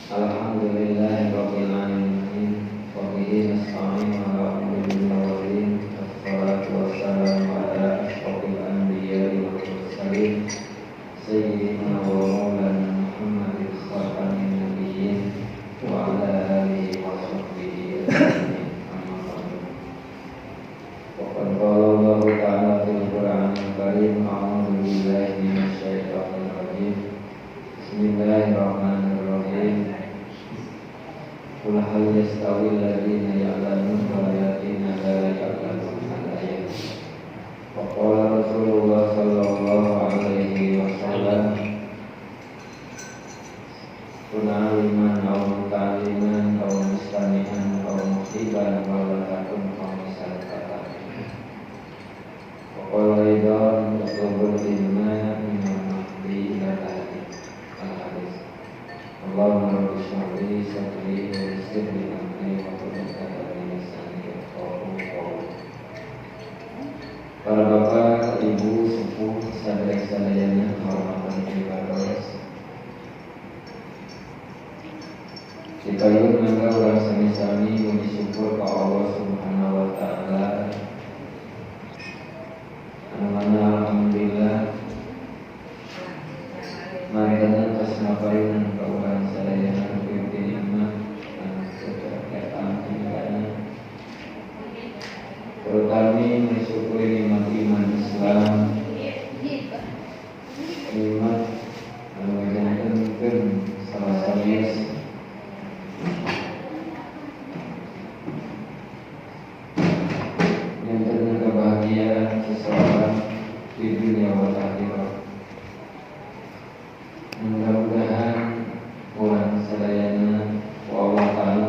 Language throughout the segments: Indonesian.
Alhamdulillahirabbil alamin wa bihi nasta'in ala umuri dunya wassalatu wassalamu ala asyrofil anbiya'i wal mursalin sayyidina wa maulana Muhammadin khatamin nabiyyin wa ala alihi wa sahbihi ajma'in amma ba'du. Wa qad qala Allahu ta'ala fil Qur'anil Karim a'udzu billahi minasy syaithanir rajim. Bismillahirrahmanirrahim. Qul hal yastawi alladziina ya'lamuuna wal ladziina laa ya'lamuuna al-ayat. Wa qala Rasulullah sallallahu alaihi wasallam kun aliman aw muta'alliman aw mustami'an aw muhibban wa la takun khamisal kata. Wa qala aidan utlubul ilma min al-mahdi ila al-hadith. Al-hadith. Allahumma rabbi shrah li sadri wa yassir li amri wahlul 'uqdatam min lisani yafqahu qawli. Para bapak, ibu, sepuh, saudara-saudaranya, hormatan ibadah. Kita yuk mangga urang sami-sami muji syukur ka Allah Subhanahu wa taala. Alhamdulillah. Mariana kasmaparin ka urang sadayana peuting nikmat anu keberkahan tinggalna. Terutama mensyukuri nikmat iman Islam, nikmat anu ngajantenkeun salah-salis yang kebahagiaan seseorang di dunia wal akhirat. Mudah-mudahan orang sadayana wa Allah ta'ala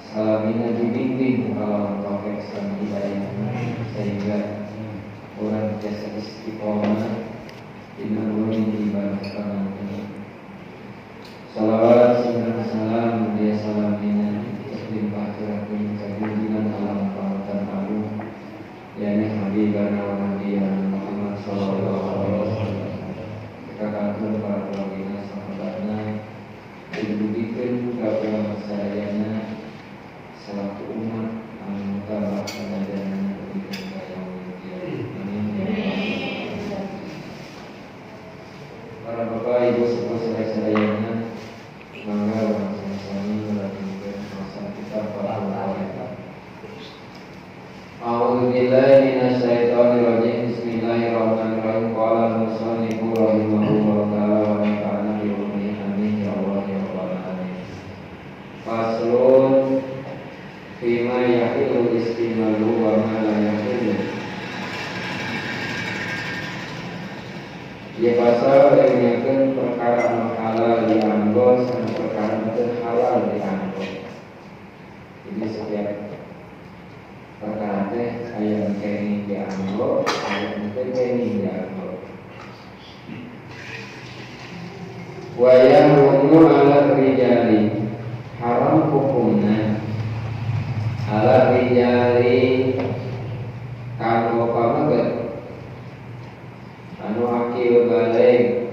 salamina dibimbing kalau taufik dan hidayah sehingga orang jasa istiqomah dina ulun ibadah ini. Salawat singkat salam dia salamina limpah curahkan kejunjungan alam rahmatan agung yakni habibana wa nabiyana Muhammad sallallahu alaihi wasallam. Kakakun para pelawina sahabatna didudukan kepada masayana selaku umat anu tabah pengajaran diberikan kaya para bapak ibu sepuh saudara-saudaranya, mangga orang sama-sama melanjutkan masa kita para ulama. A'udzu billahi minasy syaithanir rajim. Bismillahirrahmanirrahim. Qala al-musannifu rahimahullahu ta'ala wa nafa'ana bi ulumi amin ya Allah ya rabbal alamin. Faslun fima yahilu istimalu wa ma la yahilu. Ia pasal yang menyangkut perkara anu halal dianggo dan perkara anu halal dianggo. Jadi setiap perkara teh aya kene dianggo, aya kene dianggo. Wa yahrumu ala rijali, haram hukumna ala rijali kanu pamaget anu akil balik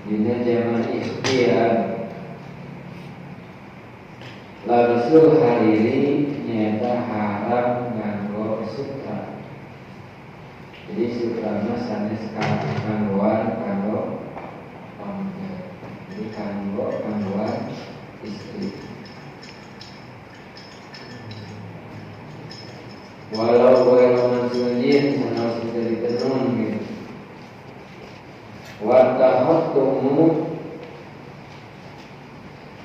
dina zaman ikhtiar labsul hariri nyata haram nganggo sutra. Jadi sutra mah sanes kanggoan kanggo pamaget. Jadi kanggoan istri. Walau ghairu mansunin sanes dari tenun gitu. Wa tahattumu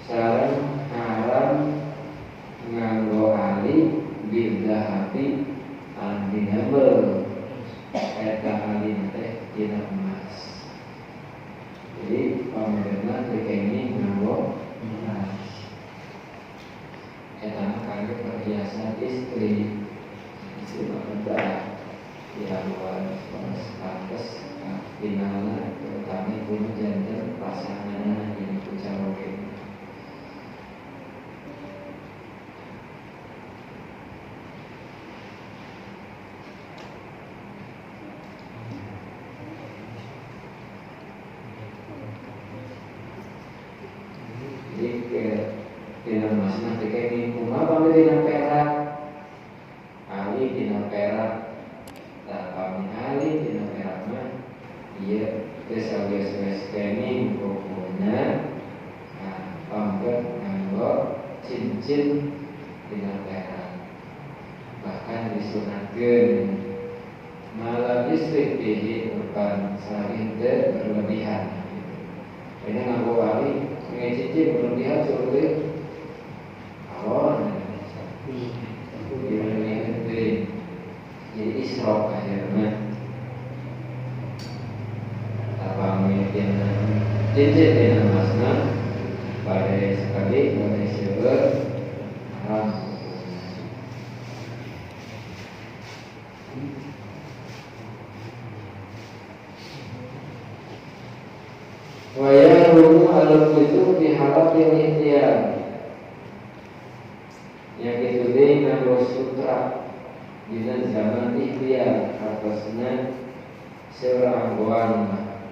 sareng haram nganggo ali bidahabi andinabel eta ali teh dina emas. Jadi pamagetna teh kene nganggo emas. Eta kangge perhiasan istri. Istri mah dilakukan pantes finalnya terutama pun gender pasangannya yang kucaroke. dina masna tekeni kumaha pamit dina perak ali dina perak tak pamit ali dina perak mah ieu geus sageus keni pokona pamit nganggo cincin dina perak bahkan disunatkeun malam istri bihi urban saling berlebihan. Ini nganggo wali ngecicip berlebihan suruh awon. Jadi israf akhirnya. Apa mungkin cincin dengan masna pada sekali pada seber haram. Wayahumu al-kutu fi halatil ihtiyar. Yang kedua nganggo sutra dina zaman ihtiyar atasna seorang wanita.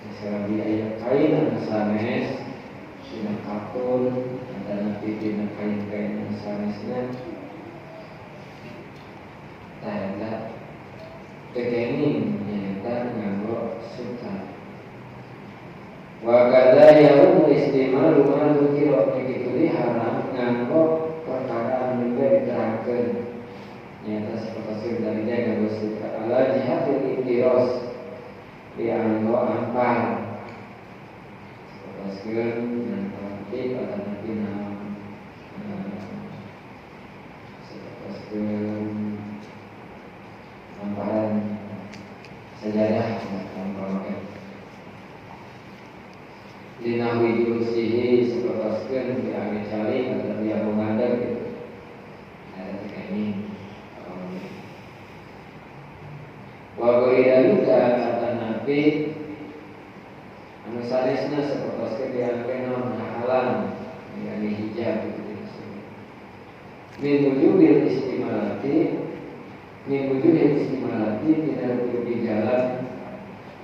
Misalnya ayat kain anu sanes dina katun dan dina kain-kain anu sanesna tanda tekeni nyata nganggo sutra. Wa kadza yaum istimalu ma dzikra begitu haram nganggo perkara anu diterangkeun nyata seperti dari dia nganggo sutra ala jihadil ibtiros dianggo ampal seperti nanti pada nanti seperti ampalan sejarah ampalan dinawi jurusihi seperti diangin cari atau dia mengadar gitu ada ini waburidan juga kata nabi anu sanesna seperti diangin halan yang hijab gitu min wujubil istimalati tidak pergi jalan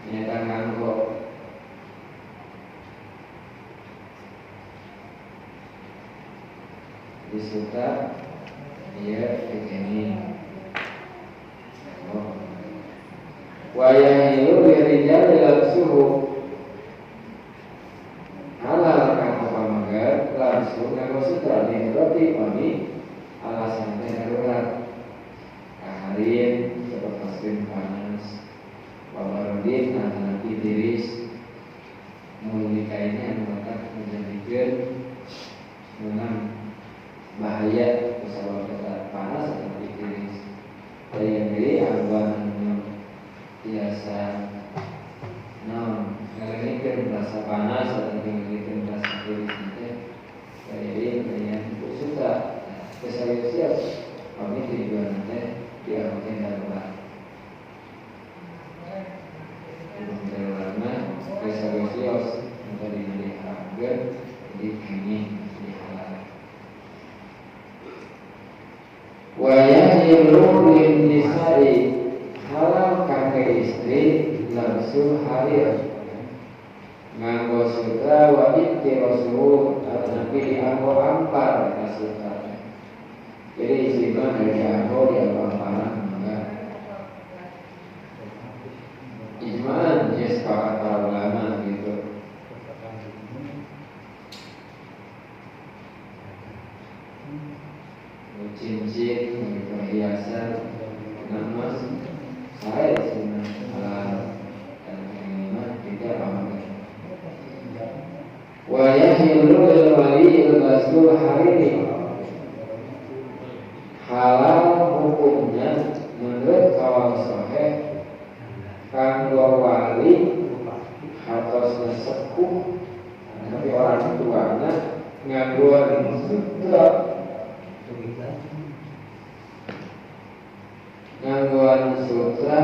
nyata nganggo disuka dia begini wayahilu birijal dalam suhu halal kang pamagar langsung nganggo sutra berarti kami alasan darurat kaharin seperti panas wabarodin nanti tiris mulikainnya maka menjadikan menang bahaya pesawat kita panas atau tiris dari yang diri awan biasa kali ini merasa panas atau kali ini merasa tiris dari yang suka kesayang kami tujuan nanti dia mungkin darurat daruratnya kesayang untuk diberi harga di kini dihalal. Wayahilu lin nisa'i halal kangge istri langsung halir nganggo sutra wa ittirosuhu atau nabi dianggo ampar ka sutra. Jadi istri mah dianggo dianggo amparan enggak. Ijma'an ya sepakat para ulama gitu. Cincin, perhiasan, emas, saya disini halal dan yang lima tidak aman. Wayahilu wali ilbasul harini halal hukumnya menurut kawan sahih kanggo wali hartosna sepuh tapi orang tuanya nganggo sutra ngangguan sutra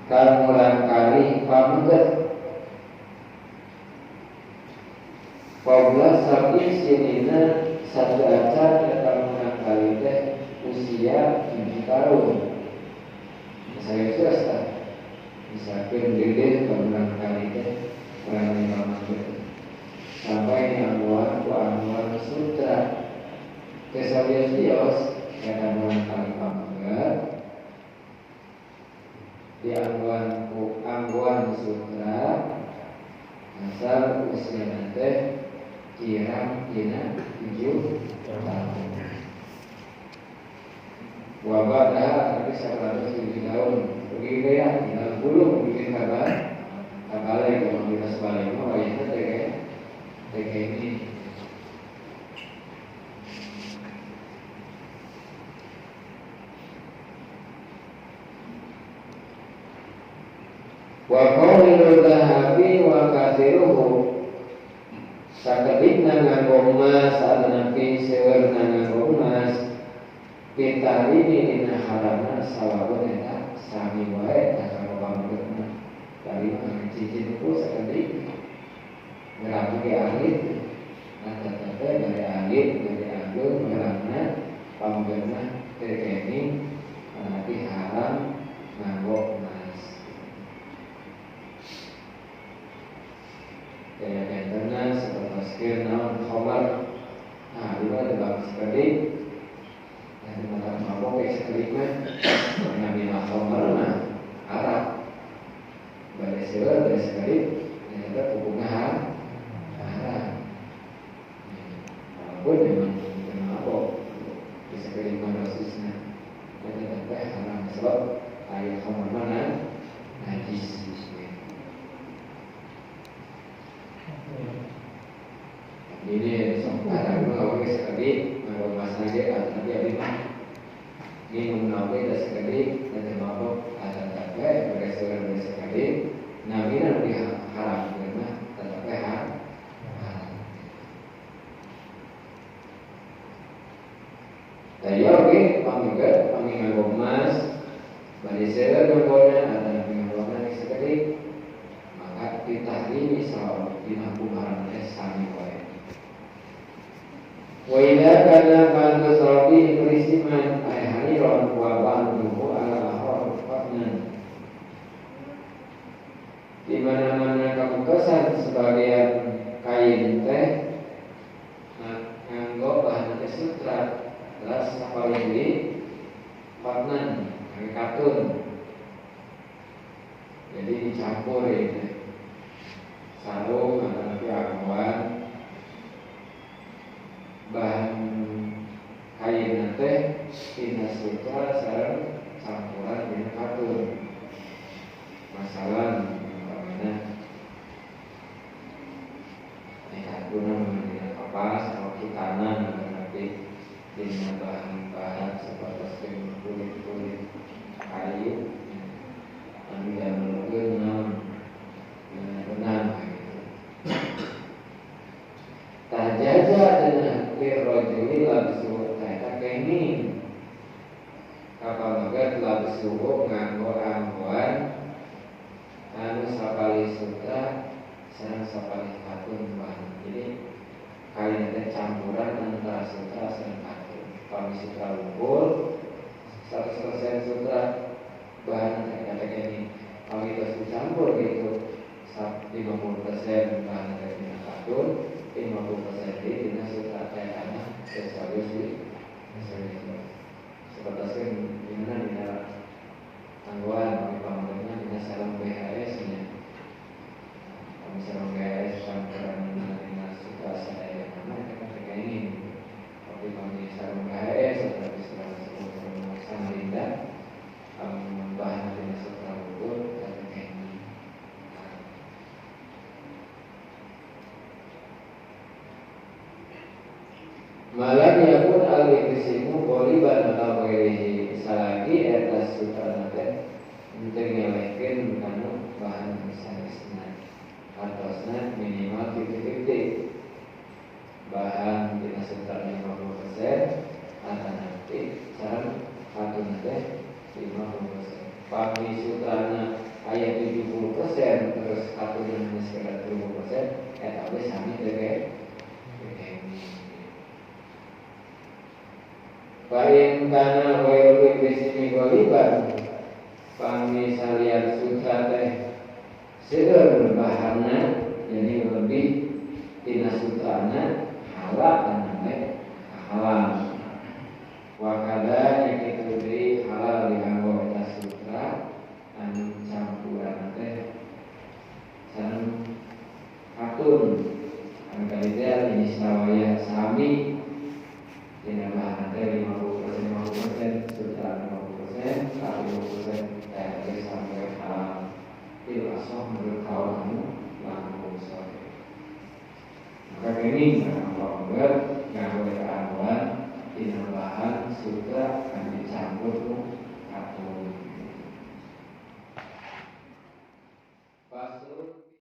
kan mulan kali pameget Pabla sapi sinina satu acar datang mulan kali teh usia 7 tahun saya swasta misalkan dede mulan kali teh orang yang pameget sios-sios kadang kali pamanggat di angguan sutra asal usia nanti kirang dina 7 tahun. Wabah dah tapi 107 tahun. Begitu ya, tinggal dulu bikin kabar lagi kalau kita sebalik mau wajahnya TK ini. Wa qawlul dhahabi wa kathiruhu sakedikna nganggo emas adanapi sewerna nganggo emas kita ini dina haramna sawabun eta sami wae karo pamrentna dari cicin ku sakedik ngerang ke alit tetapi dari alit dari anggur ngerangna pamrentna terkini nanti haram nganggo emas. Kayak internet seperti skill naon khabar. Nah, itu ada bang sekali. Dan mata mabok kayak sekali mah mengambil khabar nah Arab. Bade sewa bade sekali ternyata hubungan haram. Walaupun memang mabok bisa sekali dosisnya. Dan ternyata haram sebab ayat khabar mana najis. Ini ada dua sekali kalau masa dia nanti ada lima ini mengenai dah sekali dan mabuk ada tapi berdasarkan sekali nabi nanti haram karena tetapi haram. Tapi oke panggilan emas bagi saya contohnya ada pengalaman sekali maka kita ini soal dinampu haramnya sami wae. Wa idza kana bantu sabi berisiman ay hariron wa bantu ala ahran di mana-mana kamu kesan sebagian kain teh nganggo bahan sutra telah paling di fatnan katun jadi dicampur ini sarung atau angguan bahan kain nanti tina sutra sarang campuran dengan katun masalah bagaimana katun dengan kapas atau kitanan nanti dengan bahan-bahan seperti kulit kayu yang menurut benang tajaja dengan rojuli labsu tak kini kapal magat labsu nganggo angguan anu sapali sutra sareng sapali katun bahan jadi kain ada campuran antara sutra sareng katun kami sutra unggul 100% sutra bahan kata ini kami terus dicampur gitu 50% bahan dari katun 50% di dinas sutra kayak anak sesuatu sih seperti gimana di tangguan kami pamrentna dinas salam BHS nya kami salam BHS campuran dinas sutra saya mana kan kayak ini tapi kami salam BHS atau istilah sama Linda bahan dinas sutra unggul kayak ini. Malahnya pun al-iqsimu qoliban atau bagi salagi atas sutra nate untuk nyelehkan kanu bahan misalnya atosnya minimal 50-50 bahan di sutra 50% atau nanti sarang satu nate 50% pagi sutrana ayat 70% terus satunya hanya sekitar 20% tapi sami dengan Paling kana wayu bismi goliban pami salian sutra teh seueur bahanna jadi lebih tina sutrana halal dan halal pun angka ideal ini sawaya sami dengan bahan nanti 50% sudah 50% tapi 50% dari sampai halal itu asal menurut kawanmu langsung sampai maka ini Allah